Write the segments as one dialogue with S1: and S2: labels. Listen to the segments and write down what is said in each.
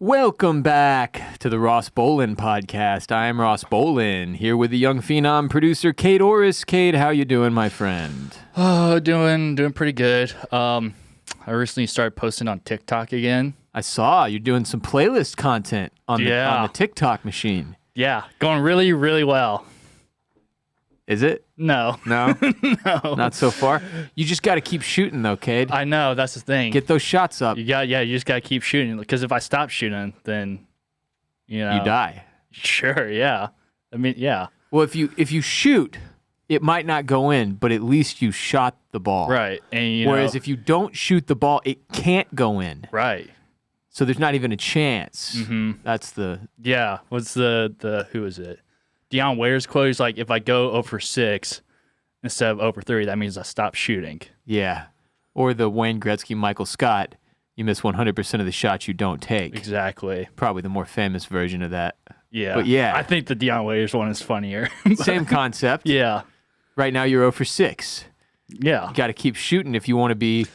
S1: Welcome back to the Ross Bolin podcast. I am Ross Bolin, here with the young phenom producer Kade Orris. Kade, how you doing, my friend?
S2: Oh, doing pretty good. I recently started posting on TikTok again.
S1: I saw you're doing some playlist content on the TikTok machine.
S2: Yeah, going really, really well.
S1: Is it?
S2: No.
S1: No?
S2: No.
S1: Not so far? You just got to keep shooting, though, Kade.
S2: I know, that's the thing.
S1: Get those shots up.
S2: You just got to keep shooting. Because if I stop shooting, then,
S1: You die.
S2: Sure, yeah. I mean, yeah.
S1: Well, if you shoot, it might not go in, but at least you shot the ball.
S2: Right. And
S1: Whereas if you don't shoot the ball, it can't go in.
S2: Right.
S1: So there's not even a chance.
S2: Mm-hmm.
S1: That's the...
S2: Yeah. What's the who is it? Deion Ware's quote is like, if I go 0 for 6 instead of 0 for 3, that means I stop shooting.
S1: Yeah. Or the Wayne Gretzky, Michael Scott, you miss 100% of the shots you don't take.
S2: Exactly.
S1: Probably the more famous version of that.
S2: Yeah.
S1: But yeah.
S2: I think the Deion Ware's one is funnier.
S1: Same concept.
S2: Yeah.
S1: Right now you're 0 for 6.
S2: Yeah.
S1: You got to keep shooting if you want to be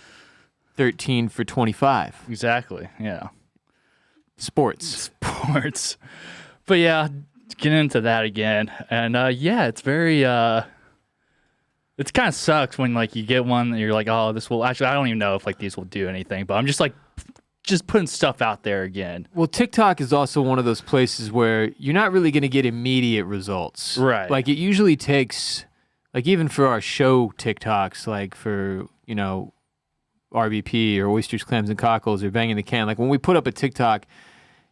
S1: 13 for 25.
S2: Exactly. Yeah.
S1: Sports.
S2: But yeah, getting into that again. And yeah, it's very it kind of sucks when like you get one and you're like, oh, this will actually, I don't even know if like these will do anything, but I'm just like putting stuff out there again.
S1: Well, TikTok is also one of those places where you're not really going to get immediate results.
S2: Right.
S1: Like it usually takes, like even for our show TikToks, like for, RBP or Oysters, Clams, and Cockles or Banging the Can, like when we put up a TikTok,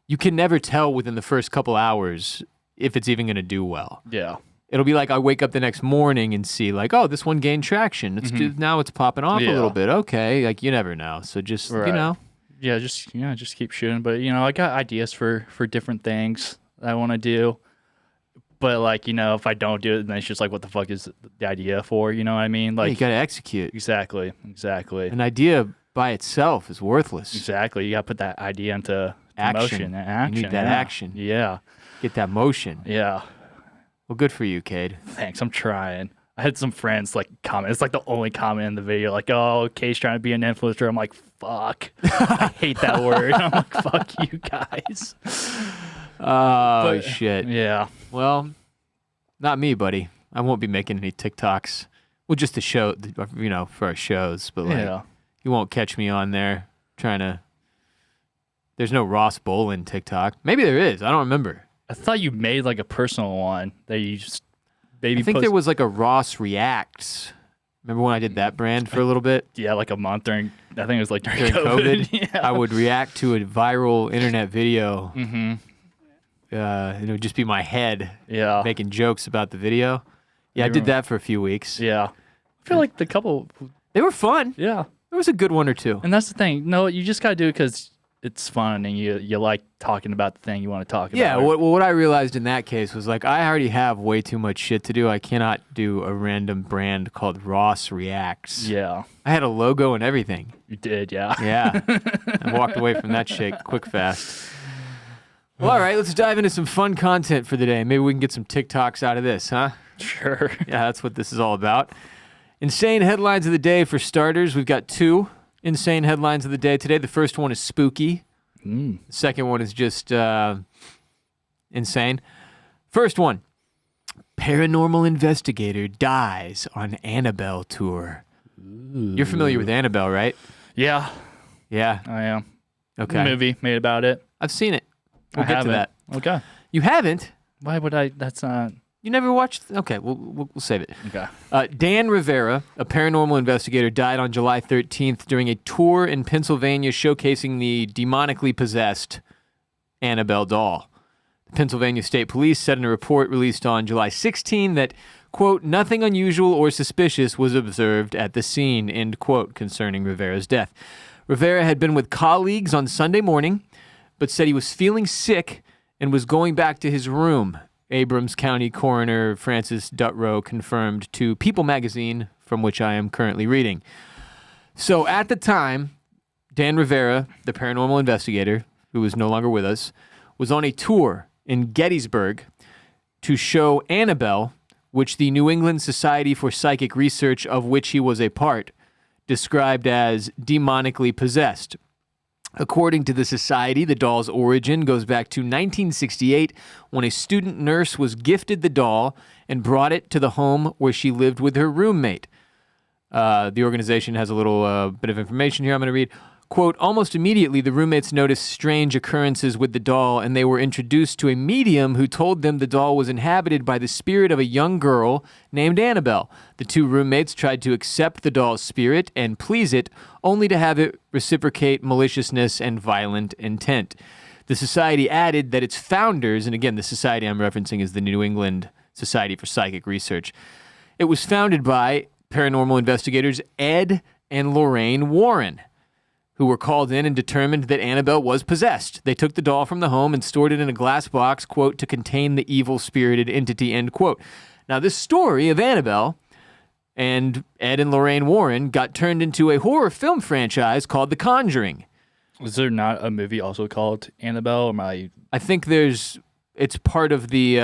S1: you can never tell within the first couple hours if it's even going to do well.
S2: Yeah.
S1: It'll be like I wake up the next morning and see like, oh, this one gained traction. Now it's popping off a little bit. Okay, like you never know. So just
S2: Yeah, just keep shooting. But I got ideas for different things that I want to do. But like, if I don't do it, then it's just like, what the fuck is the idea for? You know what I mean? Like
S1: you got to execute.
S2: Exactly.
S1: An idea by itself is worthless.
S2: Exactly. You got to put that idea into
S1: action.
S2: Motion.
S1: You need that action.
S2: Yeah.
S1: Get that motion.
S2: Yeah.
S1: Well, good for you, Kade.
S2: Thanks. I'm trying. I had some friends like comment. It's like the only comment in the video. Like, oh, Kade's trying to be an influencer. I'm like, fuck. I hate that word. I'm like, fuck you guys.
S1: Oh, shit.
S2: Yeah.
S1: Well, not me, buddy. I won't be making any TikToks. Well, just to show, for our shows. But like, you won't catch me on there trying to. There's no Ross Bolin TikTok. Maybe there is. I don't remember.
S2: I thought you made like a personal one that you just maybe.
S1: I think there was like a Ross Reacts. Remember when I did that brand for a little bit?
S2: Yeah, like a month during. I think it was like during
S1: COVID.
S2: Yeah.
S1: I would react to a viral internet video.
S2: Mm-hmm.
S1: It would just be my head making jokes about the video. Yeah, I did that for a few weeks.
S2: Yeah. I feel like the couple...
S1: They were fun.
S2: Yeah.
S1: There was a good one or two.
S2: And that's the thing. No, you just got to do it because it's fun and you like talking about the thing you want to talk about.
S1: Yeah, what I realized in that case was like I already have way too much shit to do. I cannot do a random brand called Ross Reacts.
S2: Yeah.
S1: I had a logo and everything.
S2: You did, yeah.
S1: Yeah. I walked away from that shit quick fast. Well, all right, let's dive into some fun content for the day. Maybe we can get some TikToks out of this, huh?
S2: Sure.
S1: Yeah, that's what this is all about. Insane headlines of the day for starters. We've got 2 insane headlines of the day today. The first one is spooky. The second one is just insane. First one, paranormal investigator dies on Annabelle tour. Ooh. You're familiar with Annabelle, right?
S2: Yeah.
S1: Yeah.
S2: I am.
S1: Okay.
S2: Movie made about it.
S1: I've seen it. We'll get to that.
S2: Okay.
S1: You haven't?
S2: Why would I? That's not...
S1: You never watched? Okay, we'll save it.
S2: Okay.
S1: Dan Rivera, a paranormal investigator, died on July 13th during a tour in Pennsylvania showcasing the demonically possessed Annabelle doll. The Pennsylvania State Police said in a report released on July 16 that, quote, nothing unusual or suspicious was observed at the scene, end quote, concerning Rivera's death. Rivera had been with colleagues on Sunday morning, but said he was feeling sick and was going back to his room. Abrams County Coroner Francis Dutrow confirmed to People magazine, from which I am currently reading. So at the time, Dan Rivera, the paranormal investigator, who is no longer with us, was on a tour in Gettysburg to show Annabelle, which the New England Society for Psychic Research, of which he was a part, described as demonically possessed. According to the society, the doll's origin goes back to 1968 when a student nurse was gifted the doll and brought it to the home where she lived with her roommate. The organization has a little bit of information here I'm going to read. Quote, almost immediately, the roommates noticed strange occurrences with the doll, and they were introduced to a medium who told them the doll was inhabited by the spirit of a young girl named Annabelle. The two roommates tried to accept the doll's spirit and please it, only to have it reciprocate maliciousness and violent intent. The society added that its founders, and again, the society I'm referencing is the New England Society for Psychic Research, it was founded by paranormal investigators Ed and Lorraine Warren, who were called in and determined that Annabelle was possessed. They took the doll from the home and stored it in a glass box, quote, to contain the evil-spirited entity, end quote. Now, this story of Annabelle and Ed and Lorraine Warren got turned into a horror film franchise called The Conjuring.
S2: Is there not a movie also called Annabelle? Or am I
S1: think it's part of the...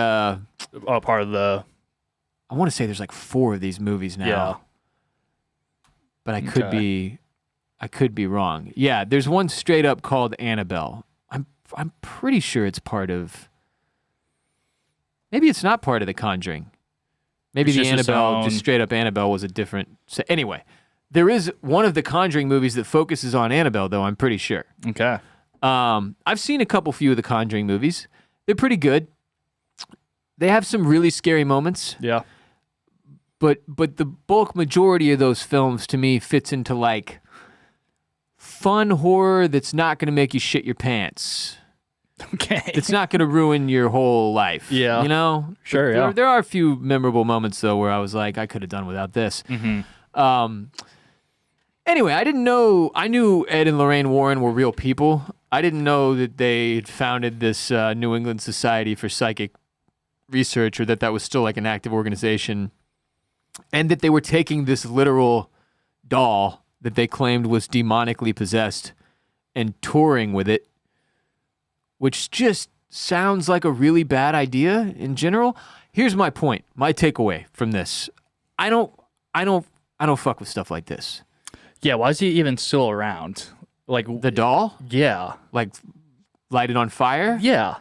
S2: part of the...
S1: I want to say there's like 4 of these movies now.
S2: Yeah.
S1: But I could be wrong. Yeah, there's one straight up called Annabelle. I'm pretty sure it's part of... Maybe it's not part of The Conjuring. Maybe the Annabelle, just straight up Annabelle was a different... So anyway, there is one of the Conjuring movies that focuses on Annabelle, though, I'm pretty sure.
S2: Okay.
S1: I've seen a few of the Conjuring movies. They're pretty good. They have some really scary moments.
S2: Yeah.
S1: But the bulk majority of those films, to me, fits into, like, fun horror that's not going to make you shit your pants.
S2: Okay.
S1: It's not going to ruin your whole life.
S2: Yeah.
S1: You know?
S2: Sure, yeah.
S1: There are a few memorable moments, though, where I was like, I could have done without this.
S2: Mm-hmm.
S1: Anyway, I knew Ed and Lorraine Warren were real people. I didn't know that they had founded this New England Society for Psychic Research, or that was still like an active organization, and that they were taking this literal doll that they claimed was demonically possessed and touring with it, which just sounds like a really bad idea in general. Here's my point, my takeaway from this. I don't fuck with stuff like this.
S2: Yeah, why is he even still around? Like
S1: The doll?
S2: Yeah.
S1: Like light it on fire?
S2: Yeah.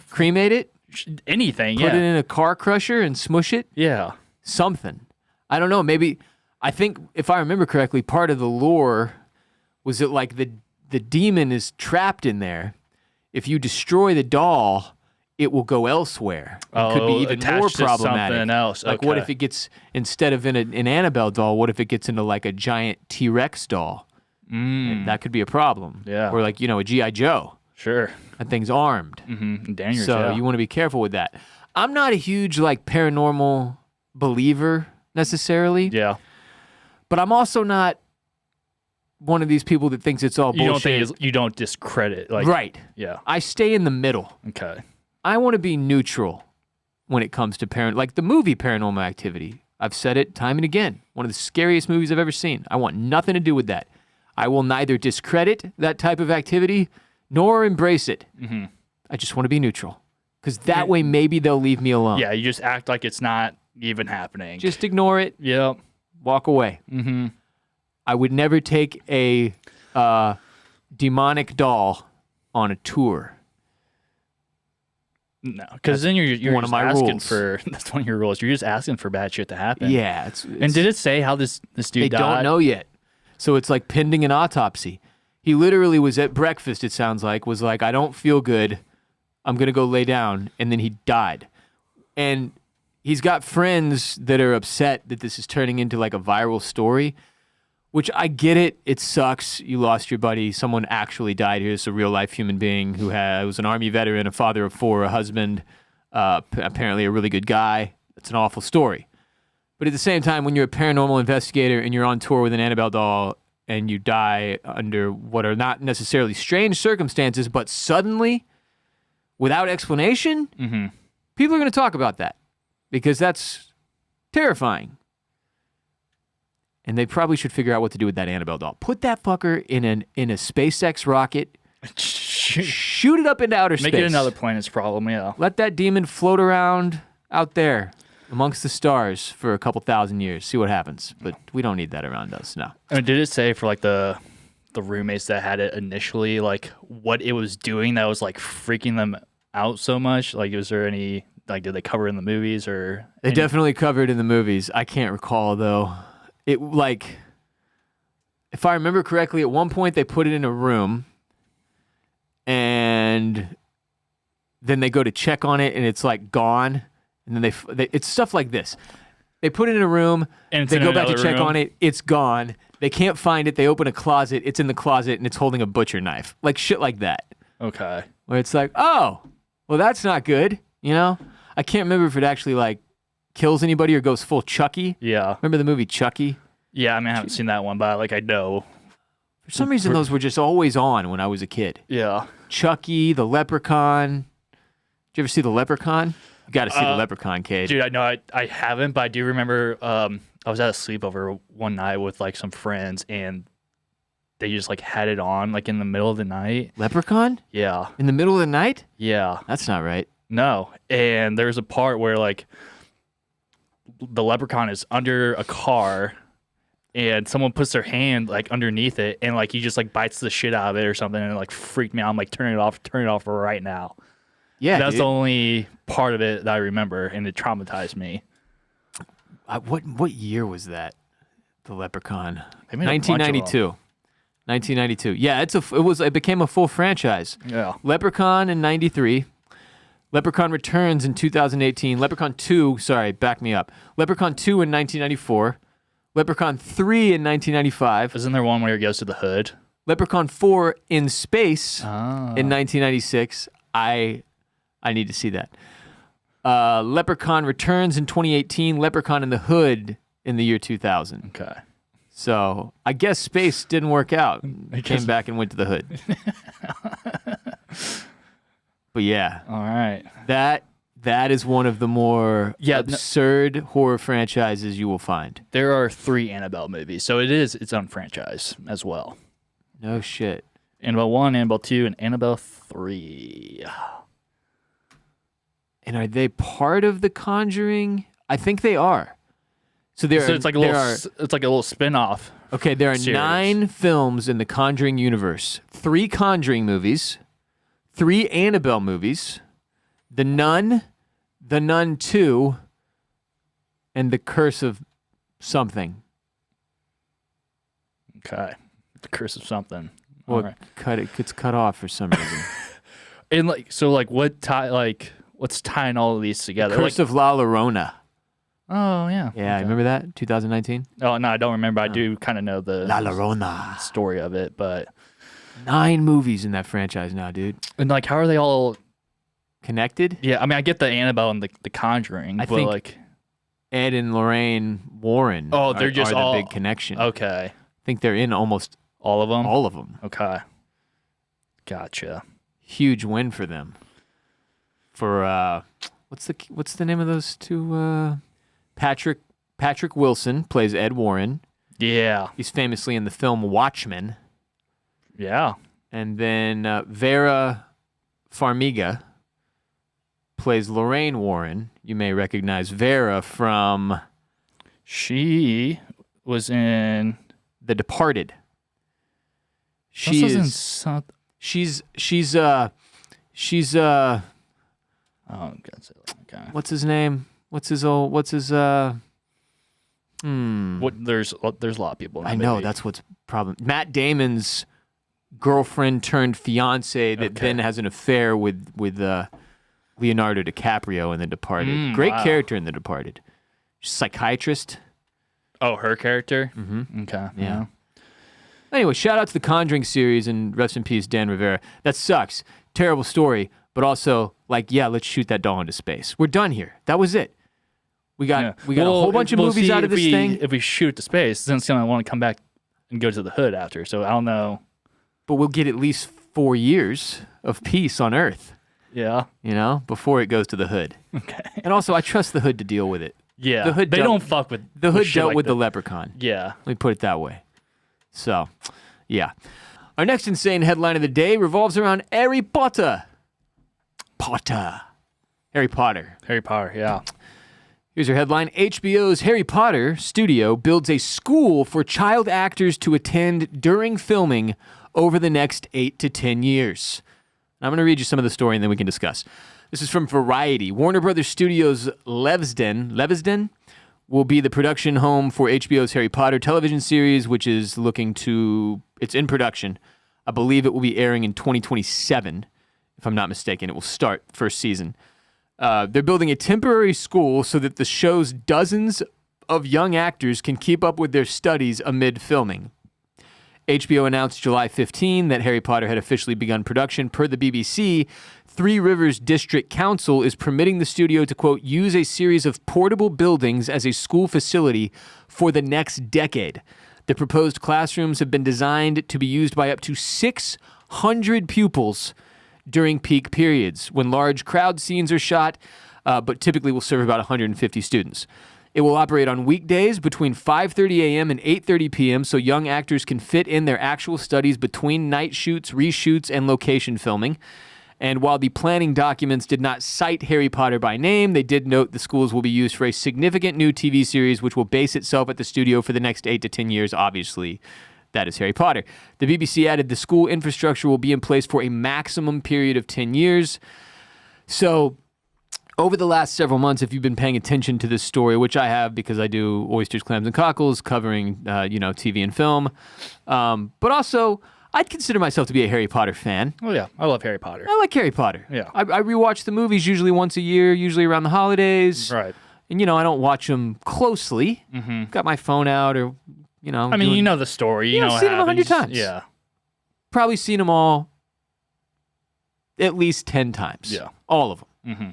S1: Cremate it?
S2: Anything,
S1: Put it in a car crusher and smush it?
S2: Yeah.
S1: Something. I don't know, maybe... I think, if I remember correctly, part of the lore was that, like, the demon is trapped in there. If you destroy the doll, it will go elsewhere. It could be even more problematic.
S2: Something else.
S1: Like, what if it gets, instead of in an Annabelle doll, what if it gets into, like, a giant T-Rex doll? And that could be a problem.
S2: Yeah.
S1: Or, like, a G.I. Joe.
S2: Sure.
S1: That thing's armed.
S2: Mm-hmm. Dangerous,
S1: so you want to be careful with that. I'm not a huge, like, paranormal believer, necessarily.
S2: Yeah.
S1: But I'm also not one of these people that thinks it's all bullshit.
S2: You don't discredit. Like,
S1: right.
S2: Yeah.
S1: I stay in the middle.
S2: Okay.
S1: I want to be neutral when it comes to like the movie Paranormal Activity. I've said it time and again. One of the scariest movies I've ever seen. I want nothing to do with that. I will neither discredit that type of activity nor embrace it.
S2: Mm-hmm.
S1: I just want to be neutral. Because that way maybe they'll leave me alone.
S2: Yeah, you just act like it's not even happening.
S1: Just ignore it.
S2: Yep.
S1: Walk away.
S2: Mm-hmm.
S1: I would never take a demonic doll on a tour.
S2: No, because then you're
S1: one
S2: just
S1: of my
S2: asking
S1: rules.
S2: for that's one of your rules. You're just asking for bad shit to happen.
S1: Yeah,
S2: and did it say how this dude
S1: they
S2: died?
S1: don't know yet. So it's like pending an autopsy. He literally was at breakfast, it sounds like, was like, I don't feel good. I'm going to go lay down. And then he died. And he's got friends that are upset that this is turning into like a viral story, which I get it. It sucks. You lost your buddy. Someone actually died here. It's a real life human being who was an Army veteran, a father of 4, a husband, apparently a really good guy. It's an awful story. But at the same time, when you're a paranormal investigator and you're on tour with an Annabelle doll and you die under what are not necessarily strange circumstances, but suddenly, without explanation, people are going to talk about that because that's terrifying. And they probably should figure out what to do with that Annabelle doll. Put that fucker in a SpaceX rocket, shoot it up into outer space.
S2: Make it another planet's problem, yeah.
S1: Let that demon float around out there amongst the stars for a couple thousand years. See what happens. But we don't need that around us now.
S2: I mean, did it say for like the the roommates that had it initially, like what it was doing that was like freaking them out so much? Like, was there any like did they cover in the movies or?
S1: They definitely covered in the movies. I can't recall though. It like, if I remember correctly, at one point they put it in a room, and then they go to check on it, and it's like gone. And then it's stuff like this. They put it in a room,
S2: And it's
S1: they
S2: in
S1: go back to
S2: another
S1: check
S2: room?
S1: on it, it's gone. They can't find it. They open a closet, it's in the closet, and it's holding a butcher knife. Like shit like that.
S2: Okay.
S1: Where it's like, oh, well, that's not good, you know? I can't remember if it actually like kills anybody or goes full Chucky.
S2: Yeah.
S1: Remember the movie Chucky?
S2: Yeah. I mean, I haven't seen that one, but like I know.
S1: For some reason, those were just always on when I was a kid.
S2: Yeah.
S1: Chucky, the Leprechaun. Did you ever see the Leprechaun? You got to see the Leprechaun, Kade.
S2: Dude, I know I haven't, but I do remember I was at a sleepover one night with like some friends, and they just like had it on like in the middle of the night.
S1: Leprechaun?
S2: Yeah.
S1: In the middle of the night?
S2: Yeah.
S1: That's not right.
S2: No. And there's a part where like the leprechaun is under a car and someone puts their hand like underneath it and like he just like bites the shit out of it or something, and it like freaked me out. I'm like, turn it off right now.
S1: Yeah,
S2: That's
S1: dude.
S2: the only part of it that I remember, and it traumatized me.
S1: What year was that? The Leprechaun.
S2: They made a bunch of them.
S1: 1992. 1992. Yeah, it became a full franchise.
S2: Yeah.
S1: Leprechaun in 93. Leprechaun Returns in 2018. Leprechaun 2, sorry, back me up. Leprechaun 2 in 1994. Leprechaun 3 in 1995.
S2: Isn't there one where he goes to the hood?
S1: Leprechaun 4 in Space
S2: Ah.
S1: in 1996. I need to see that. Leprechaun Returns in 2018. Leprechaun in the Hood in the year 2000.
S2: Okay.
S1: So I guess Space didn't work out. Came back and went to the Hood. But yeah,
S2: All right.
S1: that is one of the more absurd horror franchises you will find.
S2: There are 3 Annabelle movies, so it is its own franchise as well.
S1: No shit.
S2: Annabelle 1, Annabelle 2, and Annabelle 3.
S1: And are they part of The Conjuring? I think they are. So
S2: it's like a little spin-off.
S1: Okay, there are
S2: series.
S1: 9 films in the Conjuring universe. 3 Conjuring movies, 3 Annabelle movies, The Nun, The Nun 2, and The Curse of something.
S2: Okay. The Curse of something.
S1: Well,
S2: All right.
S1: it gets cut off for some reason.
S2: And what's tying all of these together?
S1: Curse of La Llorona.
S2: Oh, yeah.
S1: Yeah,
S2: Okay.
S1: remember that? 2019?
S2: Oh, no, I don't remember. I do kind of know the
S1: La Llorona.
S2: story of it, but
S1: 9 movies in that franchise now, dude.
S2: and like how are they all
S1: Connected?
S2: Yeah, I mean I get the Annabelle and the Conjuring,
S1: I
S2: but
S1: think
S2: like
S1: Ed and Lorraine Warren
S2: they're just
S1: are
S2: all
S1: the big connection.
S2: okay.
S1: I think they're in almost
S2: All of them?
S1: all of them.
S2: Okay. Gotcha.
S1: Huge win for them. For what's the name of those 2? Patrick Wilson plays Ed Warren.
S2: Yeah.
S1: He's famously in the film Watchmen.
S2: Yeah.
S1: And then Vera Farmiga plays Lorraine Warren. You may recognize Vera from
S2: She was in
S1: The Departed.
S2: She's in
S1: She's
S2: oh, God, okay.
S1: what's his name? What there's a
S2: lot of people in that
S1: I know
S2: movie.
S1: that's what's problem. Matt Damon's girlfriend turned fiance that
S2: Okay.
S1: then has an affair with Leonardo DiCaprio in The Departed. Great
S2: wow.
S1: character in The Departed. Psychiatrist.
S2: Oh, her character?
S1: Mm-hmm.
S2: Okay.
S1: Yeah. Anyway, shout out to the Conjuring series and rest in peace, Dan Rivera. That sucks. Terrible story, but also let's shoot that doll into space. We're done here. That was it. We got a whole bunch of movies out of this thing.
S2: If we shoot to space, then it's going to want to come back and go to the hood after. So I don't know.
S1: But we'll get at least 4 years of peace on Earth,
S2: Yeah.
S1: before it goes to the hood.
S2: Okay.
S1: And also, I trust the hood to deal with it.
S2: Yeah.
S1: The hood
S2: they
S1: dealt-
S2: don't fuck with
S1: The hood
S2: shit
S1: dealt
S2: like
S1: with
S2: that.
S1: the leprechaun.
S2: Yeah.
S1: Let me put it that way. So, yeah. Our next insane headline of the day revolves around Harry Potter. Harry Potter.
S2: Harry Potter. Yeah.
S1: Here's your headline. HBO's Harry Potter studio builds a school for child actors to attend during filming over the next 8 to 10 years. I'm going to read you some of the story and then we can discuss. This is from Variety. Warner Brothers Studios' Leavesden will be the production home for HBO's Harry Potter television series, which is it's in production. I believe it will be airing in 2027, if I'm not mistaken. It will start first season. They're building a temporary school so that the show's dozens of young actors can keep up with their studies amid filming. HBO announced July 15 that Harry Potter had officially begun production. Per the BBC, Three Rivers District Council is permitting the studio to, quote, use a series of portable buildings as a school facility for the next decade. The proposed classrooms have been designed to be used by up to 600 pupils during peak periods when large crowd scenes are shot, but typically will serve about 150 students. It will operate on weekdays between 5:30 a.m. and 8:30 p.m. so young actors can fit in their actual studies between night shoots, reshoots, and location filming. And while the planning documents did not cite Harry Potter by name, they did note the schools will be used for a significant new TV series which will base itself at the studio for the next 8 to 10 years, obviously. That is Harry Potter. The BBC added the school infrastructure will be in place for a maximum period of 10 years. So over the last several months, if you've been paying attention to this story, which I have because I do Oysters, Clams, and Cockles covering, TV and film. But also, I'd consider myself to be a Harry Potter fan.
S2: Oh, yeah. I love Harry Potter.
S1: I like Harry Potter.
S2: Yeah.
S1: I rewatch the movies usually once a year, usually around the holidays.
S2: Right.
S1: And, I don't watch them closely.
S2: Mm-hmm.
S1: Got my phone out or,
S2: I mean, you know the story. You know
S1: I've seen them 100 times.
S2: Yeah.
S1: Probably seen them all at least 10 times.
S2: Yeah.
S1: All of them. Mm-hmm.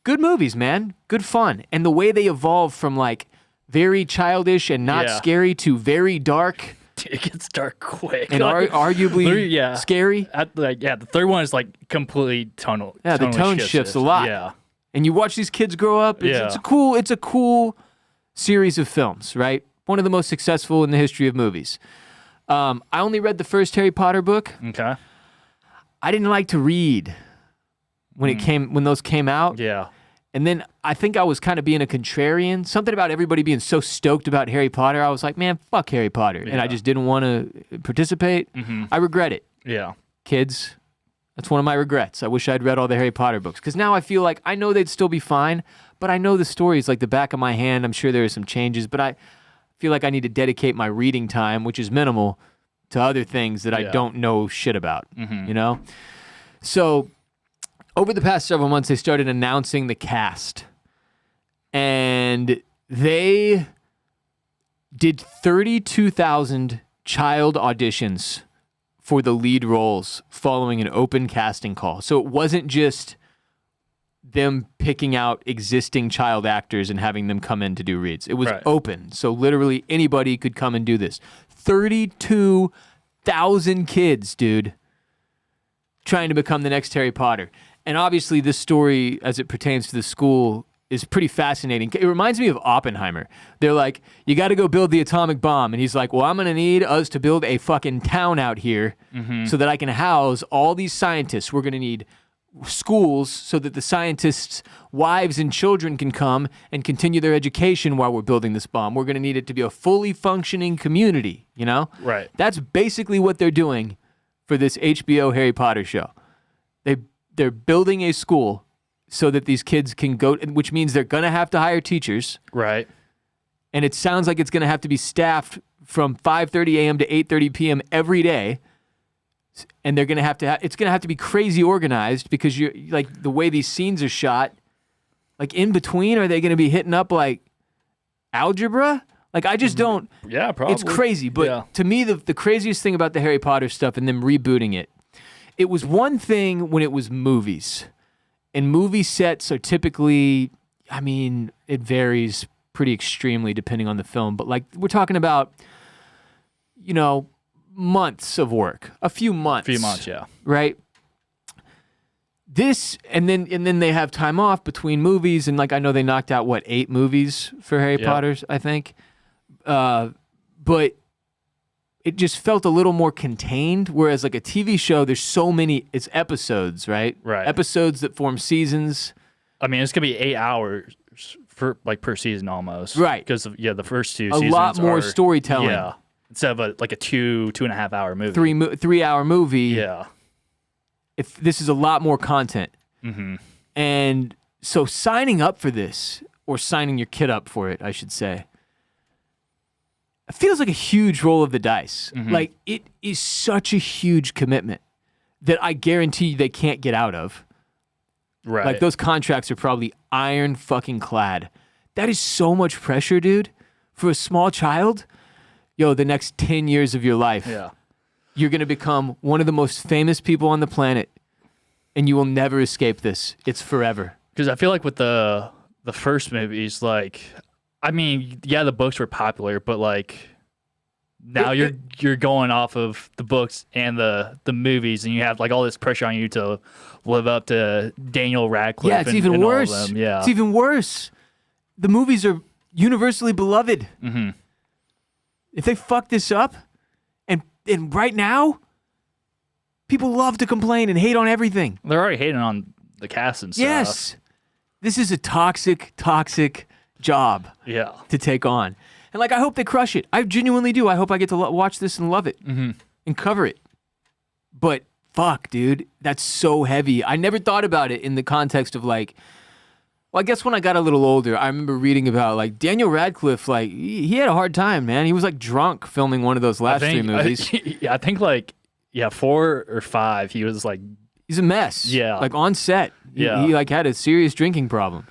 S1: Good movies, man. Good fun. And the way they evolve from like very childish and not scary to very dark.
S2: It gets dark quick.
S1: And arguably scary.
S2: The third one is like completely tonal.
S1: Yeah, the tone shifts a lot.
S2: Yeah.
S1: And you watch these kids grow up. It's a cool series of films, right? One of the most successful in the history of movies. I only read the first Harry Potter book.
S2: Okay.
S1: I didn't like to read when those came out.
S2: Yeah.
S1: And then I think I was kind of being a contrarian. Something about everybody being so stoked about Harry Potter. I was like, man, fuck Harry Potter. Yeah. And I just didn't want to participate. Mm-hmm. I regret it.
S2: Yeah.
S1: Kids, that's one of my regrets. I wish I'd read all the Harry Potter books. Because now I feel like I know they'd still be fine, but I know the stories like the back of my hand. I'm sure there are some changes, but I feel like I need to dedicate my reading time, which is minimal, to other things that I don't know shit about, So over the past several months, they started announcing the cast. And they did 32,000 child auditions for the lead roles following an open casting call. So it wasn't just them picking out existing child actors and having them come in to do reads. It was open. So literally anybody could come and do this. 32,000 kids, dude, trying to become the next Harry Potter. And obviously this story, as it pertains to the school, is pretty fascinating. It reminds me of Oppenheimer. They're like, you got to go build the atomic bomb. And he's like, well, I'm going to need us to build a fucking town out here so that I can house all these scientists. We're going to need schools so that the scientists' wives and children can come and continue their education while we're building this bomb. We're going to need it to be a fully functioning community, Right. That's basically what they're doing for this HBO Harry Potter show. They're building a school so that these kids can go, which means they're going to have to hire teachers.
S2: Right.
S1: And it sounds like it's going to have to be staffed from 5:30 a.m. to 8:30 p.m. every day. And they're going to have to it's going to have to be crazy organized because you're like the way these scenes are shot, like in between, are they going to be hitting up like algebra? Like I just don't.
S2: Yeah, probably.
S1: It's crazy. But to me, the craziest thing about the Harry Potter stuff and them rebooting it was one thing when it was movies. And movie sets are typically, it varies pretty extremely depending on the film. But like we're talking about, months of work, a few months.
S2: Yeah.
S1: Right? This, and then they have time off between movies. And like, I know they knocked out, 8 movies for Harry Potter's, I think. But it just felt a little more contained. Whereas like a TV show, there's so many, it's episodes, right?
S2: Right.
S1: Episodes that form seasons.
S2: I mean, it's gonna be 8 hours for like per season almost.
S1: Right.
S2: Because the first two
S1: A
S2: seasons
S1: lot more
S2: are,
S1: storytelling.
S2: Yeah. Instead of like a 2.5 hour movie.
S1: 3-hour movie.
S2: Yeah.
S1: If this is a lot more content.
S2: Mm-hmm.
S1: And so signing up for this, or signing your kid up for it, I should say, it feels like a huge roll of the dice.
S2: Mm-hmm.
S1: Like, it is such a huge commitment that I guarantee they can't get out of.
S2: Right.
S1: Like, those contracts are probably iron fucking clad. That is so much pressure, dude. For a small child, yo, the next 10 years of your life,
S2: Yeah.
S1: you're going to become one of the most famous people on the planet, and you will never escape this. It's forever.
S2: Because I feel like with the first movies, like, I mean, yeah, the books were popular, but like now you're going off of the books and the movies, and you have like all this pressure on you to live up to Daniel Radcliffe.
S1: Yeah, it's
S2: and,
S1: even
S2: and all of
S1: worse.
S2: them. Yeah,
S1: It's even worse. The movies are universally beloved.
S2: Mm-hmm.
S1: If they fuck this up, and right now, people love to complain and hate on everything.
S2: They're already hating on the cast and stuff.
S1: Yes. This is a toxic job
S2: Yeah.
S1: to take on. And like, I hope they crush it. I genuinely do. I hope I get to watch this and love it and cover it. But fuck, dude, that's so heavy. I never thought about it in the context of like, well, I guess when I got a little older, I remember reading about like Daniel Radcliffe, like he had a hard time, man. He was like drunk filming one of those last 3 movies.
S2: I think like, 4 or 5, he was like,
S1: He's a mess.
S2: Yeah.
S1: Like on set. He like had a serious drinking problem.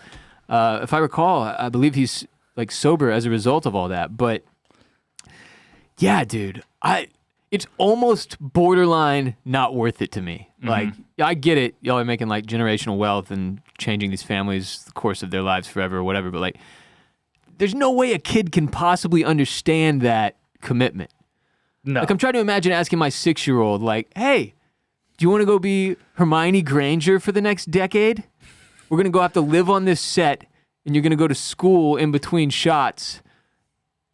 S1: If I recall, I believe he's like sober as a result of all that. But yeah, dude, it's almost borderline not worth it to me.
S2: Mm-hmm.
S1: Like, I get it. Y'all are making like generational wealth and changing these families the course of their lives forever or whatever. But like, there's no way a kid can possibly understand that commitment.
S2: no.
S1: Like, I'm trying to imagine asking my 6-year-old, like, hey, do you want to go be Hermione Granger for the next decade? We're going to go have to live on this set, and you're going to go to school in between shots,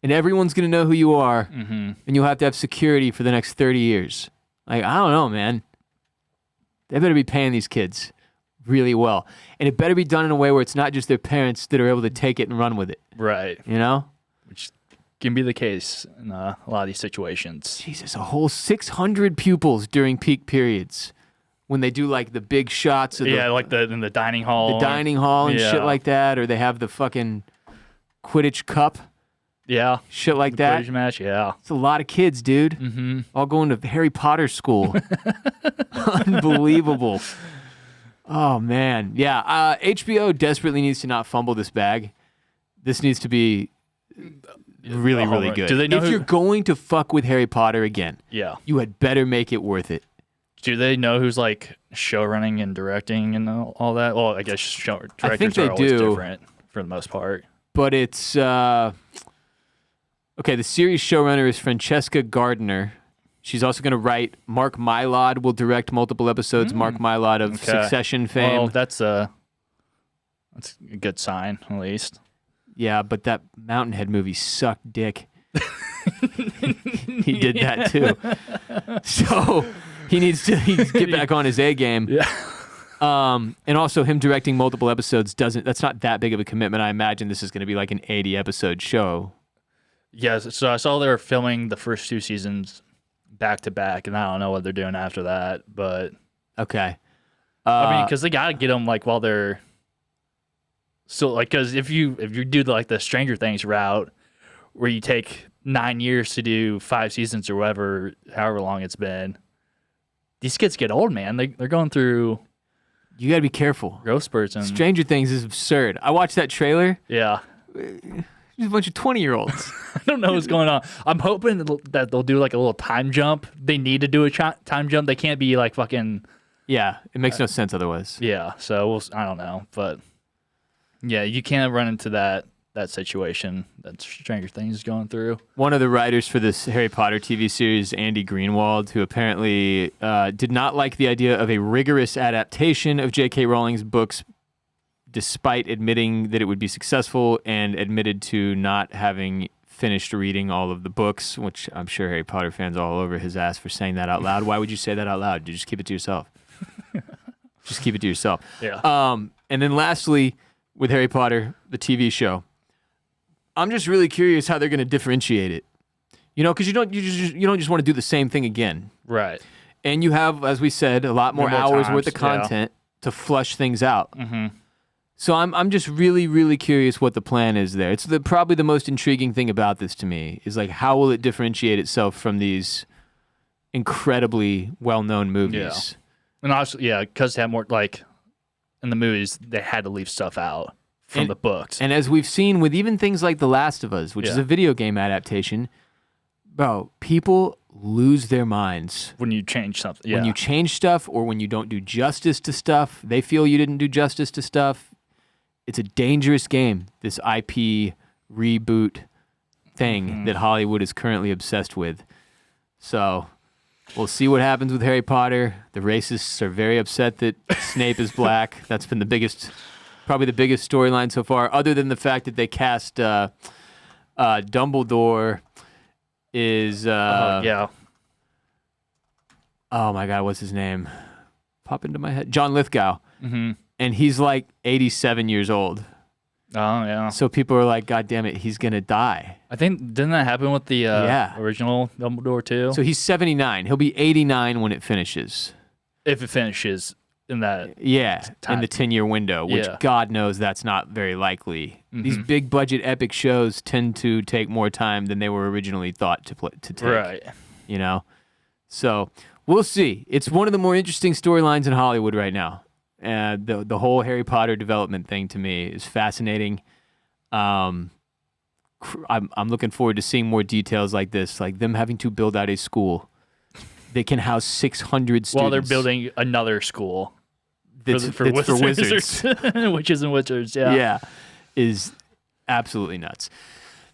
S1: and everyone's going to know who you are, and you'll have to have security for the next 30 years. Like, I don't know, man. They better be paying these kids really well. And it better be done in a way where it's not just their parents that are able to take it and run with it.
S2: Right.
S1: You know?
S2: Which can be the case in a lot of these situations.
S1: Jesus, a whole 600 pupils during peak periods when they do like the big shots of
S2: Like in the dining hall.
S1: the dining hall and shit
S2: Yeah.
S1: like that, or they have the fucking Quidditch Cup,
S2: Yeah.
S1: shit like
S2: The
S1: that.
S2: Quidditch match, yeah.
S1: It's a lot of kids, dude.
S2: Mm-hmm.
S1: All going to Harry Potter school. Unbelievable. Oh, man. Yeah, HBO desperately needs to not fumble this bag. This needs to be really, really good.
S2: Do they know
S1: if you're going to fuck with Harry Potter again,
S2: Yeah.
S1: you had better make it worth it.
S2: Do they know who's like show running and directing and all that? Well, I guess directors
S1: I think they
S2: are always
S1: do.
S2: different for the most part.
S1: But it's okay. The series showrunner is Francesca Gardner. She's also going to write. Mark Mylod will direct multiple episodes. Mark Mylod of Succession fame.
S2: Well, that's a good sign, at least.
S1: Yeah, but that Mountainhead movie sucked dick. He did that too. So he needs to get back on his A game.
S2: Yeah.
S1: And also him directing multiple episodes that's not that big of a commitment. I imagine this is going to be like an 80 episode show.
S2: Yes. So I saw they were filming the first 2 seasons back to back, and I don't know what they're doing after that. But
S1: Okay.
S2: I mean, because they gotta get them like while they're still like, because if you do like the Stranger Things route, where you take 9 years to do 5 seasons or however long it's been, these kids get old, man. They're going through.
S1: You got to be careful.
S2: Growth spurts and
S1: Stranger Things is absurd. I watched that trailer.
S2: yeah.
S1: There's a bunch of 20-year-olds.
S2: I don't know what's going on. I'm hoping that they'll do like a little time jump. They need to do a time jump. They can't be like fucking.
S1: Yeah, it makes no sense otherwise.
S2: Yeah. So I don't know, but yeah, you can't run into that situation that Stranger Things is going through.
S1: One of the writers for this Harry Potter TV series, Andy Greenwald, who apparently did not like the idea of a rigorous adaptation of J.K. Rowling's books, despite admitting that it would be successful, and admitted to not having finished reading all of the books, which I'm sure Harry Potter fans are all over his ass for saying that out loud. Why would you say that out loud? You just keep it to yourself. Just keep it to yourself.
S2: Yeah.
S1: And then lastly, with Harry Potter, the TV show, I'm just really curious how they're going to differentiate it. Because you don't just want to do the same thing again.
S2: Right.
S1: And you have, as we said, a lot more hours worth of content to flush things out.
S2: Mm-hmm.
S1: So I'm just really, really curious what the plan is there. It's probably the most intriguing thing about this to me is like, how will it differentiate itself from these incredibly well-known movies?
S2: And also, because they have more, like, in the movies, they had to leave stuff out from the books.
S1: And as we've seen with even things like The Last of Us, which is a video game adaptation, bro, people lose their minds.
S2: When you change something. Yeah.
S1: When you change stuff or when you don't do justice to stuff, they feel you didn't do justice to stuff. It's a dangerous game, this IP reboot thing that Hollywood is currently obsessed with. So we'll see what happens with Harry Potter. The racists are very upset that Snape is black. That's been probably the biggest storyline so far, other than the fact that they cast Dumbledore is...
S2: yeah.
S1: Oh my God, what's his name? Pop into my head. John Lithgow.
S2: Mm-hmm.
S1: And he's like 87 years old.
S2: Oh, yeah.
S1: So people are like, God damn it, he's going to die.
S2: I think, didn't that happen with the original Dumbledore too?
S1: So he's 79. He'll be 89 when it finishes.
S2: If it finishes in that
S1: time. In the 10-year window, which God knows that's not very likely. Mm-hmm. These big budget epic shows tend to take more time than they were originally thought to take.
S2: Right.
S1: So we'll see. It's one of the more interesting storylines in Hollywood right now. The whole Harry Potter development thing to me is fascinating. I'm looking forward to seeing more details like this, like them having to build out a school that can house 600 students.
S2: While they're building another school for
S1: wizards.
S2: Witches and wizards, yeah.
S1: Yeah, is absolutely nuts.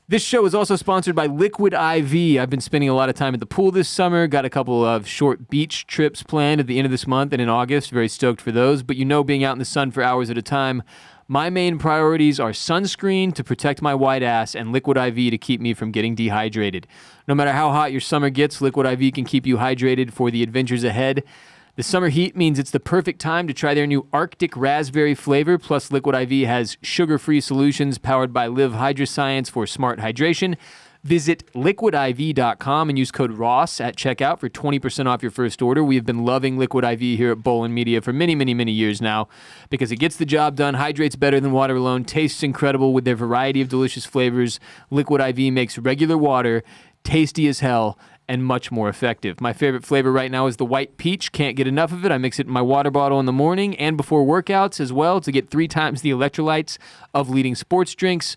S1: This show is also sponsored by Liquid IV. I've been spending a lot of time at the pool this summer. Got a couple of short beach trips planned at the end of this month and in August. Very stoked for those. But being out in the sun for hours at a time, my main priorities are sunscreen to protect my white ass and Liquid IV to keep me from getting dehydrated. No matter how hot your summer gets, Liquid IV can keep you hydrated for the adventures ahead. The summer heat means it's the perfect time to try their new Arctic raspberry flavor. Plus, Liquid IV has sugar-free solutions powered by Live Hydroscience for smart hydration. Visit liquidiv.com and use code ROSS at checkout for 20% off your first order. We have been loving Liquid IV here at Bolin Media for many, many, many years now because it gets the job done, hydrates better than water alone, tastes incredible with their variety of delicious flavors. Liquid IV makes regular water tasty as hell and much more effective. My favorite flavor right now is the white peach. Can't get enough of it. I mix it in my water bottle in the morning and before workouts as well to get 3 times the electrolytes of leading sports drinks.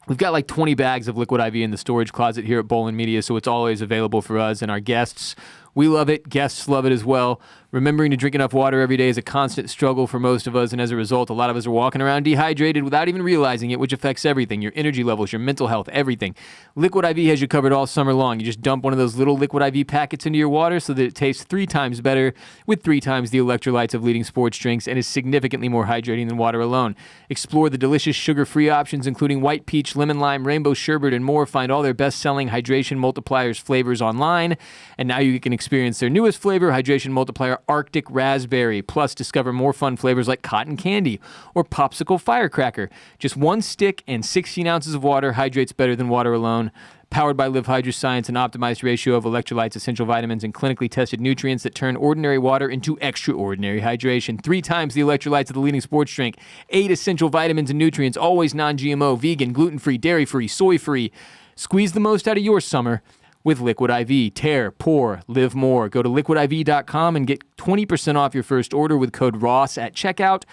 S1: We've got like 20 bags of Liquid IV in the storage closet here at Bolin Media, so it's always available for us and our guests. We love it. Guests love it as well. Remembering to drink enough water every day is a constant struggle for most of us, and as a result, a lot of us are walking around dehydrated without even realizing it, which affects everything, your energy levels, your mental health, everything. Liquid IV has you covered all summer long. You just dump one of those little Liquid IV packets into your water so that it tastes 3 times better with 3 times the electrolytes of leading sports drinks and is significantly more hydrating than water alone. Explore the delicious sugar-free options, including white peach, lemon lime, rainbow sherbet, and more. Find all their best-selling hydration multipliers flavors online, and now you can experience their newest flavor, Hydration Multiplier Arctic Raspberry. Plus, discover more fun flavors like cotton candy or popsicle firecracker. Just 1 stick and 16 ounces of water hydrates better than water alone. Powered by Live Hydroscience, an optimized ratio of electrolytes, essential vitamins, and clinically tested nutrients that turn ordinary water into extraordinary hydration. 3 times the electrolytes of the leading sports drink. 8 essential vitamins and nutrients, always non-GMO, vegan, gluten-free, dairy-free, soy-free. Squeeze the most out of your summer with Liquid IV. Tear, pour, live more. Go to liquidiv.com and get 20% off your first order with code ROSS at checkout.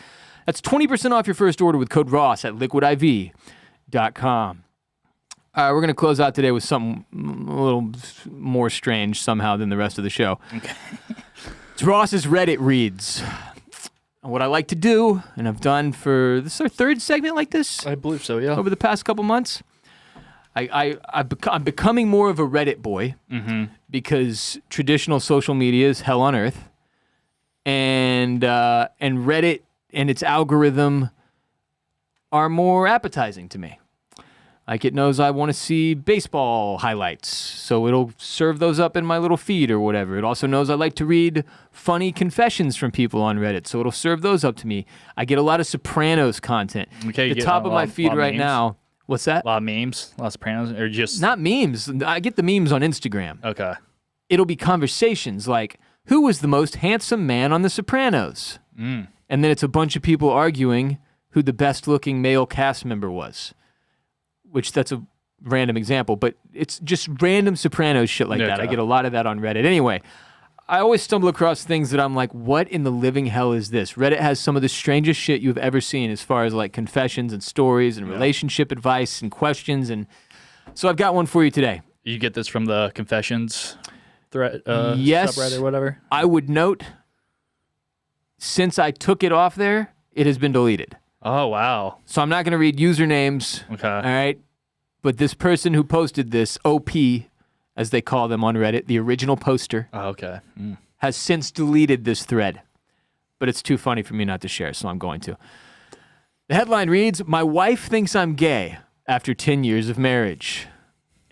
S1: That's 20% off your first order with code ROSS at liquidiv.com. We're going to close out today with something a little more strange somehow than the rest of the show. Okay. It's Ross's Reddit Reads. What I like to do, and I've done for, this is our 3rd segment like this?
S2: I believe so, yeah.
S1: Over the past couple months. I'm becoming more of a Reddit boy because traditional social media is hell on earth, and Reddit and its algorithm are more appetizing to me. Like it knows I want to see baseball highlights, so it'll serve those up in my little feed or whatever. It also knows I like to read funny confessions from people on Reddit, so it'll serve those up to me. I get a lot of Sopranos content.
S2: Okay,
S1: The top of my feed right now. What's that?
S2: A lot of memes, a lot of Sopranos, or just
S1: Not memes. I get the memes on Instagram.
S2: okay.
S1: It'll be conversations like, who was the most handsome man on The Sopranos? And then it's a bunch of people arguing who the best looking male cast member was. Which that's a random example, but it's just random Sopranos shit like that.
S2: Okay.
S1: I get a lot of that on Reddit. Anyway, I always stumble across things that I'm like, what in the living hell is this? Reddit has some of the strangest shit you've ever seen as far as like confessions and stories and relationship advice and questions. And so I've got one for you today.
S2: You get this from the confessions thread,
S1: Yes.
S2: subreddit or whatever?
S1: I would note, since I took it off there, it has been deleted.
S2: Oh, wow.
S1: So I'm not going to read usernames.
S2: Okay.
S1: All right. But this person who posted this, OP, as they call them on Reddit, the original poster,
S2: Oh, okay.
S1: has since deleted this thread. But it's too funny for me not to share, so I'm going to. The headline reads, "My wife thinks I'm gay after 10 years of marriage."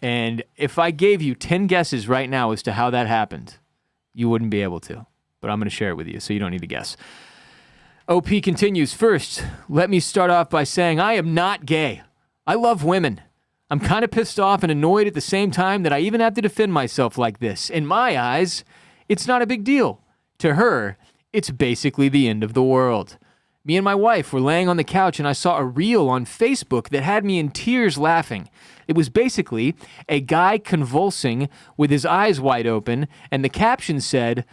S1: And if I gave you 10 guesses right now as to how that happened, you wouldn't be able to. But I'm going to share it with you, so you don't need to guess. OP continues, "First, let me start off by saying I am not gay. I love women. I'm kind of pissed off and annoyed at the same time that I even have to defend myself like this. In my eyes, it's not a big deal. To her, it's basically the end of the world. Me and my wife were laying on the couch and I saw a reel on Facebook that had me in tears laughing. It was basically a guy convulsing with his eyes wide open, and the caption said,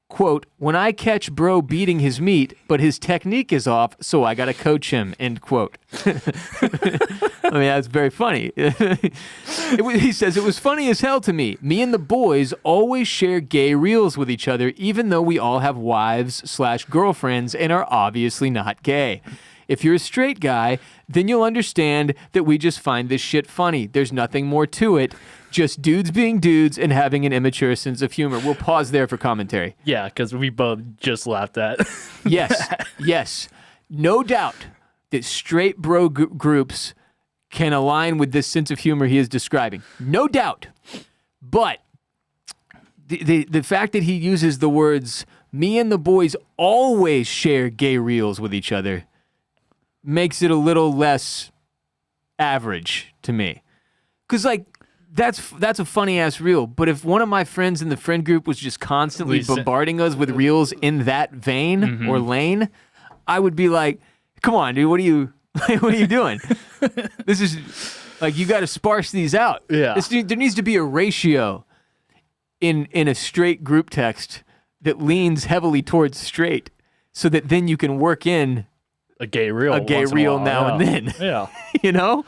S1: quote, "When I catch bro beating his meat, but his technique is off, so I gotta coach him," end quote. I mean, that's very funny. He says, "It was funny as hell to me. Me and the boys always share gay reels with each other, even though we all have wives/girlfriends and are obviously not gay. If you're a straight guy, then you'll understand that we just find this shit funny. There's nothing more to it. Just dudes being dudes and having an immature sense of humor." We'll pause there for commentary.
S2: Yeah, because we both just laughed at.
S1: Yes. No doubt that straight bro groups can align with this sense of humor he is describing. No doubt. But the fact that he uses the words, "me and the boys always share gay reels with each other," makes it a little less average to me. Because, like, that's a funny-ass reel. But if one of my friends in the friend group was just constantly bombarding us with reels in that vein or lane, I would be like, come on, dude, what are you doing? This is, like, you got to sparse these out.
S2: Yeah.
S1: There needs to be a ratio in a straight group text that leans heavily towards straight so that then you can work in
S2: a gay reel
S1: now and then.
S2: Yeah.
S1: You know?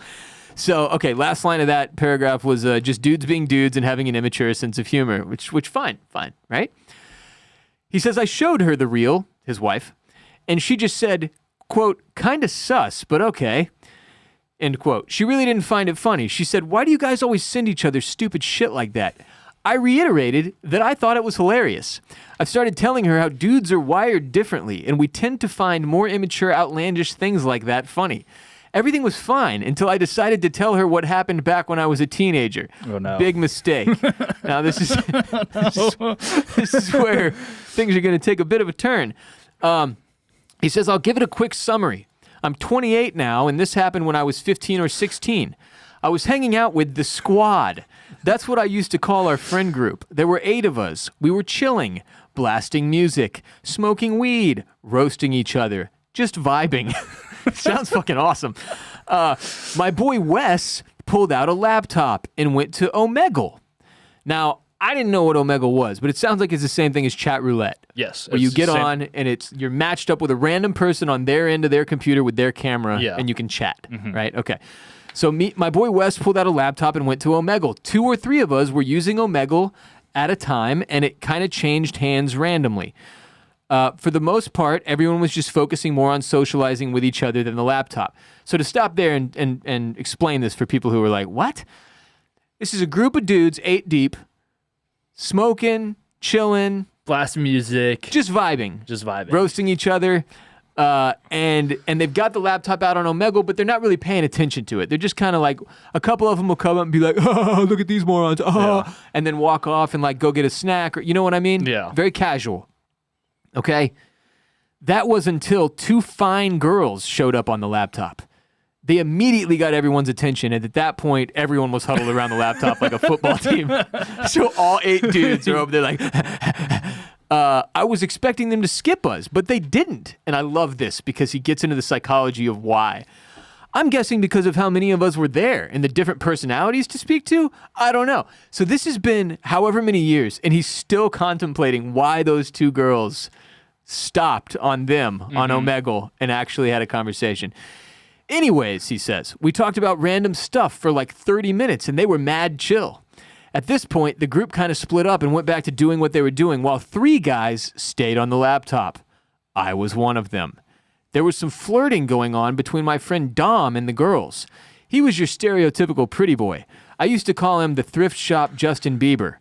S1: So, okay, last line of that paragraph was just dudes being dudes and having an immature sense of humor, which fine, right? He says, "I showed her the reel," his wife, "and she just said, quote, kinda sus, but okay," end quote. "She really didn't find it funny. She said, 'Why do you guys always send each other stupid shit like that?' I reiterated that I thought it was hilarious. I've started telling her how dudes are wired differently, and we tend to find more immature, outlandish things like that funny. Everything was fine until I decided to tell her what happened back when I was a teenager.
S2: Oh, no.
S1: Big mistake." Now, this is where things are going to take a bit of a turn. He says, "I'll give it a quick summary. I'm 28 now, and this happened when I was 15 or 16. I was hanging out with the squad. That's what I used to call our friend group. There were 8 of us. We were chilling, blasting music, smoking weed, roasting each other, just vibing." Sounds fucking awesome. My boy Wes pulled out a laptop and went to Omegle. Now, I didn't know what Omegle was, but it sounds like it's the same thing as chat roulette.
S2: Yes.
S1: Where you get on and you're matched up with a random person on their end of their computer with their camera, and you can chat, right? Okay. So my boy Wes pulled out a laptop and went to Omegle. 2 or 3 of us were using Omegle at a time, and it kind of changed hands randomly. For the most part, everyone was just focusing more on socializing with each other than the laptop. So to stop there and explain this for people who are like, what? This is a group of dudes, 8 deep, smoking, chilling,
S2: blast music,
S1: just vibing,
S2: roasting
S1: each other. And they've got the laptop out on Omegle, but they're not really paying attention to it. They're just kind of like, a couple of them will come up and be like, oh, look at these morons, and then walk off and like go get a snack, or you know what I mean?
S2: Yeah.
S1: Very casual. Okay? That was until two fine girls showed up on the laptop. They immediately got everyone's attention, and at that point, everyone was huddled around the laptop like a football team. So all 8 dudes are over there like... I was expecting them to skip us, but they didn't. And I love this because he gets into the psychology of why. I'm guessing because of how many of us were there and the different personalities to speak to. I don't know. So this has been however many years, and he's still contemplating why those 2 girls stopped on them on Omegle and actually had a conversation. Anyways, he says, we talked about random stuff for like 30 minutes, and they were mad chill. At this point, the group kind of split up and went back to doing what they were doing, while 3 guys stayed on the laptop. I was one of them. There was some flirting going on between my friend Dom and the girls. He was your stereotypical pretty boy. I used to call him the thrift shop Justin Bieber.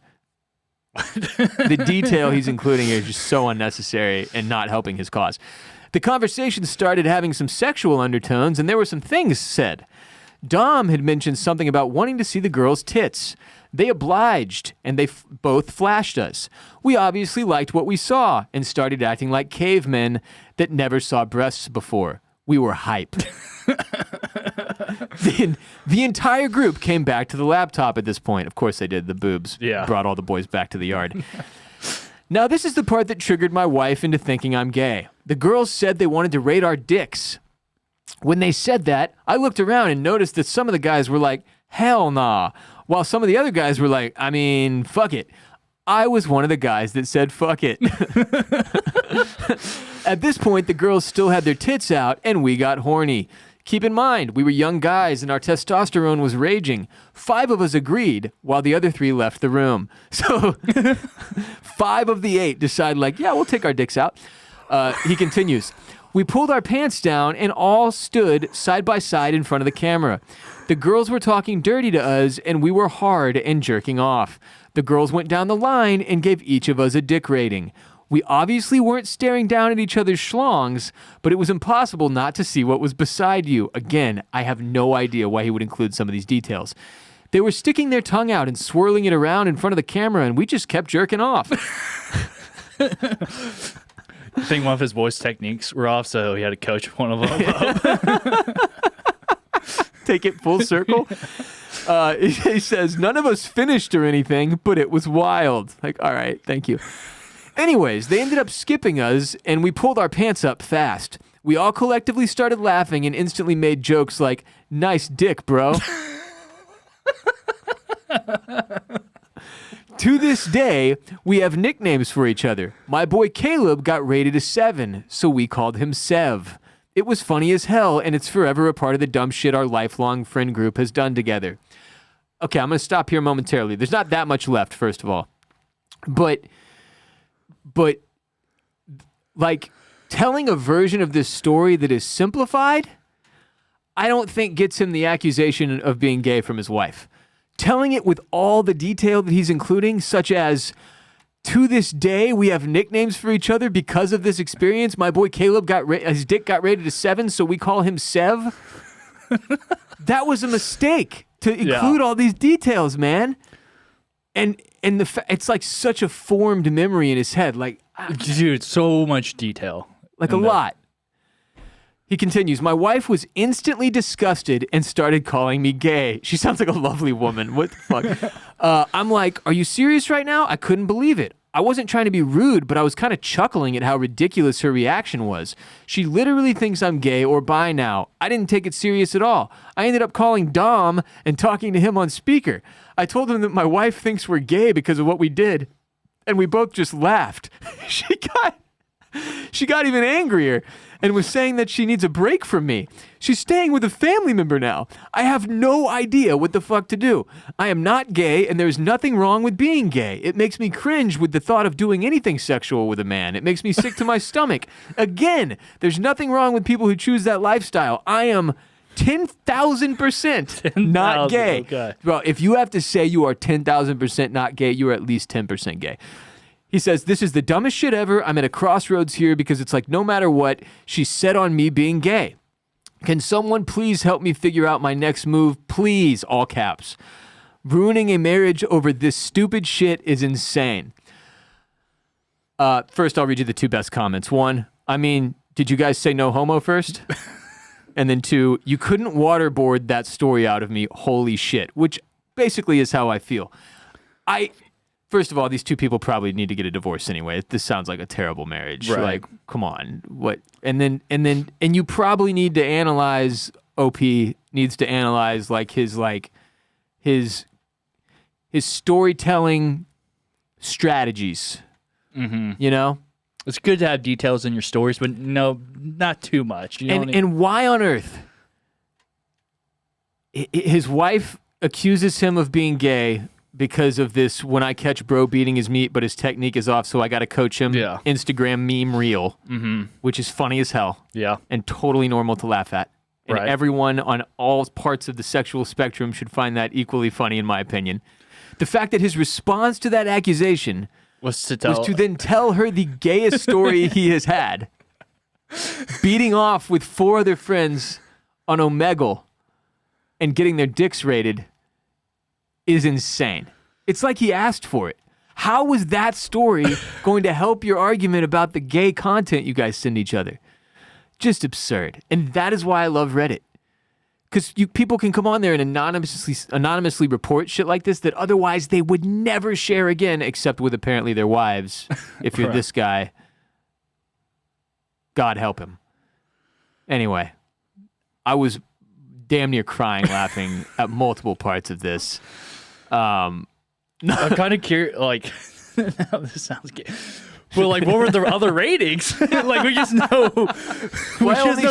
S1: The detail he's including here is just so unnecessary and not helping his cause. The conversation started having some sexual undertones, and there were some things said. Dom had mentioned something about wanting to see the girls' tits. They obliged, and they both flashed us. We obviously liked what we saw and started acting like cavemen that never saw breasts before. We were hype. The entire group came back to the laptop at this point. Of course they did. The boobs brought all the boys back to the yard. Now, this is the part that triggered my wife into thinking I'm gay. The girls said they wanted to rate our dicks. When they said that, I looked around and noticed that some of the guys were like, hell nah, while some of the other guys were like, I mean, fuck it. I was one of the guys that said fuck it. At this point, the girls still had their tits out, and we got horny. Keep in mind, we were young guys, and our testosterone was raging. 5 of us agreed, while the other 3 left the room. So 5 of the 8 decided, like, yeah, we'll take our dicks out. He continues. We pulled our pants down and all stood side by side in front of the camera. The girls were talking dirty to us, and we were hard and jerking off. The girls went down the line and gave each of us a dick rating. We obviously weren't staring down at each other's schlongs, but it was impossible not to see what was beside you. Again, I have no idea why he would include some of these details. They were sticking their tongue out and swirling it around in front of the camera, and we just kept jerking off.
S2: I think one of his voice techniques were off, so he had to coach one of them.
S1: Take it full circle. He says, none of us finished or anything, but it was wild. Like, all right, thank you. Anyways, they ended up skipping us, and we pulled our pants up fast. We all collectively started laughing and instantly made jokes like, nice dick, bro. To this day, we have nicknames for each other. My boy Caleb got rated a 7, so we called him Sev. It was funny as hell, and it's forever a part of the dumb shit our lifelong friend group has done together. Okay, I'm going to stop here momentarily. There's not that much left, first of all. But, like, telling a version of this story that is simplified, I don't think gets him the accusation of being gay from his wife. Telling it with all the detail that he's including, such as, to this day, we have nicknames for each other because of this experience. My boy Caleb his dick got rated a 7, so we call him Sev. That was a mistake to include all these details, man. And it's like such a formed memory in his head. Like,
S2: dude, so much detail.
S1: Like a lot. He continues, my wife was instantly disgusted and started calling me gay. She sounds like a lovely woman. What the fuck? I'm like, are you serious right now? I couldn't believe it. I wasn't trying to be rude, but I was kind of chuckling at how ridiculous her reaction was. She literally thinks I'm gay or bi now. I didn't take it serious at all. I ended up calling Dom and talking to him on speaker. I told him that my wife thinks we're gay because of what we did, and we both just laughed. She got even angrier and was saying that she needs a break from me. She's staying with a family member now. I have no idea what the fuck to do. I am not gay, and there's nothing wrong with being gay. It makes me cringe with the thought of doing anything sexual with a man. It makes me sick to my stomach. Again, there's nothing wrong with people who choose that lifestyle. I am 10,000% not gay.
S2: Okay.
S1: Well, if you have to say you are 10,000% not gay, you are at least 10% gay. He says, "This is the dumbest shit ever. I'm at a crossroads here because it's like no matter what, she's set on me being gay. Can someone please help me figure out my next move? Please," all caps. "Ruining a marriage over this stupid shit is insane." First, I'll read you the two best comments. One, I mean, did you guys say no homo first? And then two, you couldn't waterboard that story out of me. Holy shit. Which basically is how I feel. First of all, these two people probably need to get a divorce anyway. This sounds like a terrible marriage.
S2: Right.
S1: Like, come on. What? And you probably need to analyze, OP needs to analyze his storytelling strategies.
S2: Mm-hmm.
S1: You know?
S2: It's good to have details in your stories, but no, not too much. You know
S1: And why on earth? His wife accuses him of being gay because of this, when I catch bro beating his meat, but his technique is off, so I got to coach him.
S2: Yeah.
S1: Instagram meme reel, which is funny as hell.
S2: Yeah.
S1: And totally normal to laugh at. And
S2: Right.
S1: everyone on all parts of the sexual spectrum should find that equally funny, in my opinion. The fact that his response to that accusation
S2: was to
S1: then tell her the gayest story he has had. Beating off with 4 other friends on Omegle and getting their dicks rated is insane. It's like he asked for it. How was that story going to help your argument about the gay content you guys send each other? Just absurd. And that is why I love Reddit. Because people can come on there and anonymously report shit like this that otherwise they would never share again, except with apparently their wives. If you're
S2: Right.
S1: this guy, God help him. Anyway, I was damn near crying laughing at multiple parts of this.
S2: I'm kind of curious, like, now this sounds gay. But, like, what were the other ratings? Like, we just know,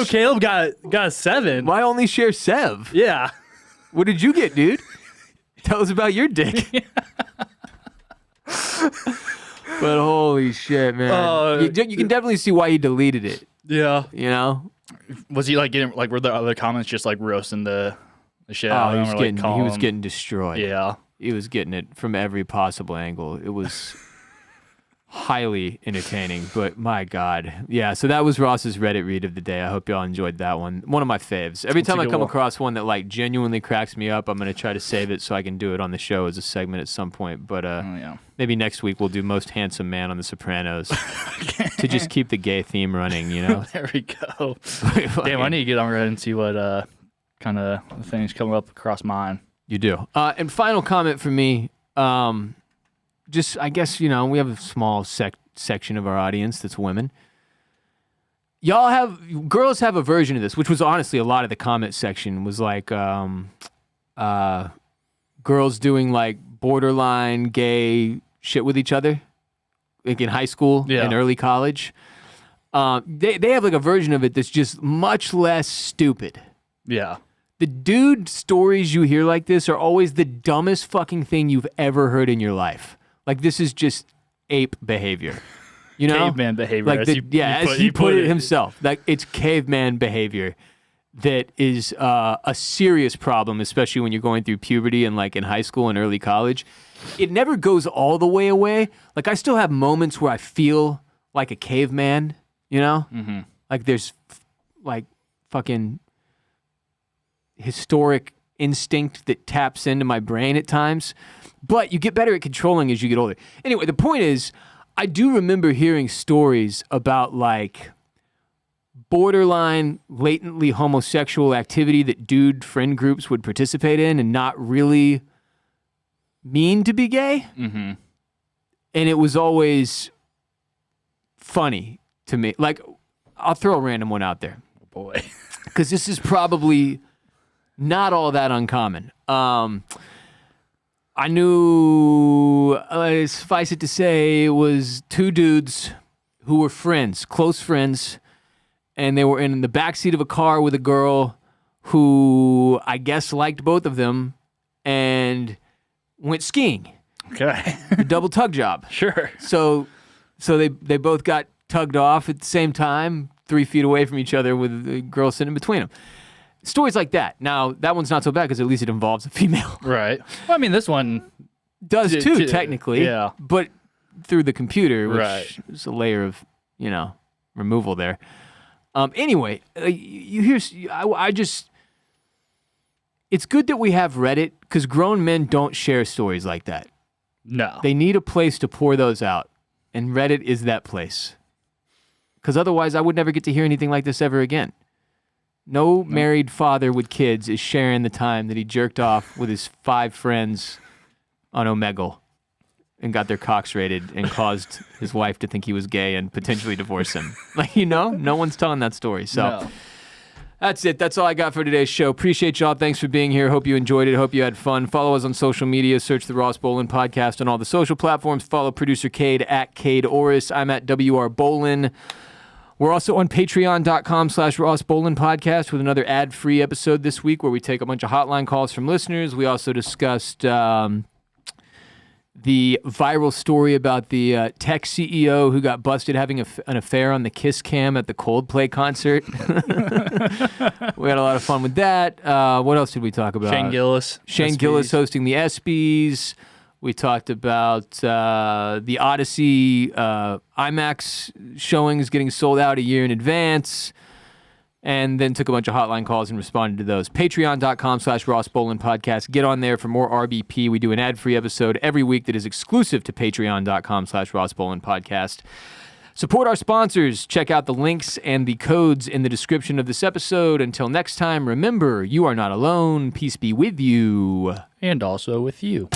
S2: Caleb got a 7.
S1: Why only share Sev?
S2: Yeah.
S1: What did you get, dude? Tell us about your dick. But holy shit, man. You can definitely see why he deleted it.
S2: Yeah.
S1: You know?
S2: Was he, like, getting, like, were the other comments just, like, roasting the shit
S1: Oh,
S2: out
S1: he
S2: of
S1: was,
S2: him?
S1: he was getting destroyed.
S2: Yeah.
S1: He was getting it from every possible angle. It was highly entertaining, but my God. Yeah, so that was Ross's Reddit read of the day. I hope y'all enjoyed that one. One of my faves. Every time I come across one that like genuinely cracks me up, I'm going to try to save it so I can do it on the show as a segment at some point. But maybe next week we'll do Most Handsome Man on The Sopranos to just keep the gay theme running, you know?
S2: There we go. Damn, I need to get on Reddit and see what kind of things come up across mine.
S1: You do. And final comment from me. Just, I guess, you know, we have a small section of our audience that's women. Girls have a version of this, which was honestly a lot of the comment section was like girls doing like borderline gay shit with each other, like in high school and early college. They have like a version of it that's just much less stupid.
S2: Yeah.
S1: The dude stories you hear like this are always the dumbest fucking thing you've ever heard in your life. Like, this is just ape behavior, you know?
S2: Caveman behavior.
S1: Like, as he put it himself. Like, it's caveman behavior that is a serious problem, especially when you're going through puberty and like in high school and early college. It never goes all the way away. Like, I still have moments where I feel like a caveman, you know?
S2: Mm-hmm.
S1: Like, there's like fucking historic instinct that taps into my brain at times. But you get better at controlling as you get older. Anyway, the point is, I do remember hearing stories about like borderline, latently homosexual activity that dude friend groups would participate in and not really mean to be gay.
S2: Mm-hmm.
S1: And it was always funny to me. Like, I'll throw a random one out there.
S2: Oh boy.
S1: Because this is probably not all that uncommon. I knew, suffice it to say, it was 2 dudes who were friends, close friends, and they were in the backseat of a car with a girl who I guess liked both of them and went skiing.
S2: Okay.
S1: A double tug job.
S2: Sure.
S1: So they both got tugged off at the same time, 3 feet away from each other with the girl sitting between them. Stories like that. Now, that one's not so bad because at least it involves a female.
S2: Right. Well, I mean, this one
S1: does too, technically.
S2: Yeah.
S1: But through the computer, which
S2: Right.
S1: is a layer of, removal there. Anyway, you hear, I just, it's good that we have Reddit because grown men don't share stories like that.
S2: No.
S1: They need a place to pour those out, and Reddit is that place. Because otherwise, I would never get to hear anything like this ever again. No married father with kids is sharing the time that he jerked off with his 5 friends on Omegle and got their cocks rated and caused his wife to think he was gay and potentially divorce him. No one's telling that story. So
S2: No.
S1: that's it. That's all I got for today's show. Appreciate y'all. Thanks for being here. Hope you enjoyed it. Hope you had fun. Follow us on social media. Search the Ross Bolin Podcast on all the social platforms. Follow producer Kade at Kade Orris. I'm at WR Bolin. We're also on patreon.com/Ross Bolin Podcast with another ad-free episode this week where we take a bunch of hotline calls from listeners. We also discussed the viral story about the tech CEO who got busted having an affair on the Kiss Cam at the Coldplay concert. We had a lot of fun with that. What else did we talk about?
S2: Shane Gillis.
S1: Shane
S2: SBs.
S1: Gillis hosting the ESPYs. We talked about the Odyssey IMAX showings getting sold out a year in advance, and then took a bunch of hotline calls and responded to those. Patreon.com/Ross Bolin Podcast. Get on there for more RBP. We do an ad-free episode every week that is exclusive to Patreon.com/Ross Bolin Podcast. Support our sponsors. Check out the links and the codes in the description of this episode. Until next time, remember, you are not alone. Peace be with you.
S2: And also with you.